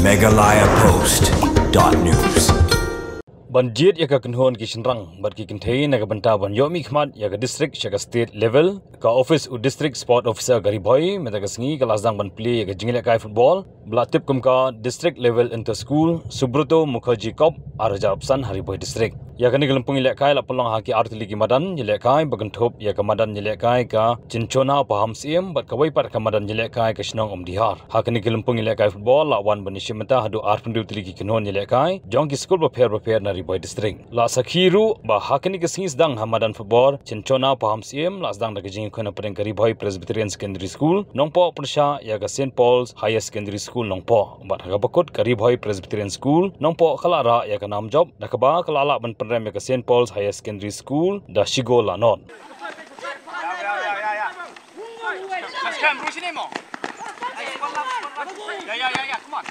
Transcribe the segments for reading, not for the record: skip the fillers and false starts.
megalayapost.news. Banjir ya ka kenhon ki shinrang bar ki kinthei na ka banta ban yomi khmat ya ka district ya ka state level ka office u district sport officer gari boy meta ka singi ka lasdang ban play ya ka jingile kai football blatip kum ka district level inter school Subroto Mukherjee Cup arja opsan hari boy district ya ka nigelampung ile kai la polong haki artili ki madan ile kai baganthop ya ka madan ile kai ka cinchona paham sim bat ka waipat ka madan ile kai ka shnong dihar ha ka nigelampung ile kai football la wan ban shimata hadu arpundu tili ki kenhon ile kai jong ki school ba fair na boy district la sakhiru ba hakani ke singis dang hamadan football cinchona paham sim la asdang da jing khona pareng gari boy Presbyterian secondary school nongpo persha ya ga St Paul's higher secondary school nongpo ba ga bakut gari boy Presbyterian school nongpo khalara ya ga nam job da ba kalala ban prem ya ga St Paul's higher secondary school da shigo la non Ya, come on.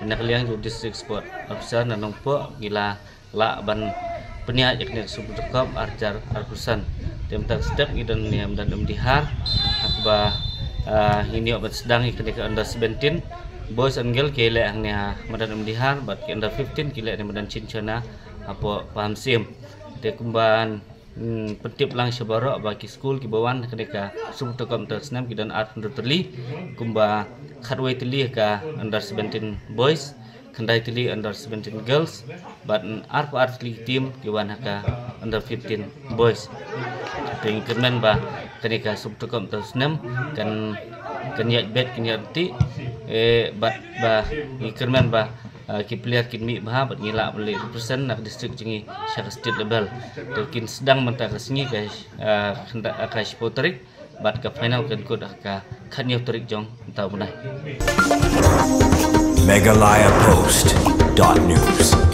Nakaliang di district sport officer na nongpo gila la ban penia yakni Subroto Cup arjar arpusan temtak step gidan ni amdan dihar akba ini obat sedang ikni ke under 17 boys and girl kele angnya madan dihar bat ke under 15 kele ni madan cincana apo paham sim te kumban petip lang syabara bagi school ki bawan ketika Subroto Cup tersnam gidan art terli kumba khatway tili ka under 17 boys kandai tili under 17 girls but art team kiwan ka under 15 boys pengkemen ba ketika Subroto Cup tersnam kan kenyat bet kenyat ti but baikemen ba ki player kin mi bah bat ngila beli represent nak district jingi syar state level kin sedang mentak resmi guys hendak akai sportrik bat ke final kan kod ka khanyo trik jong tau munai megalayapost.news.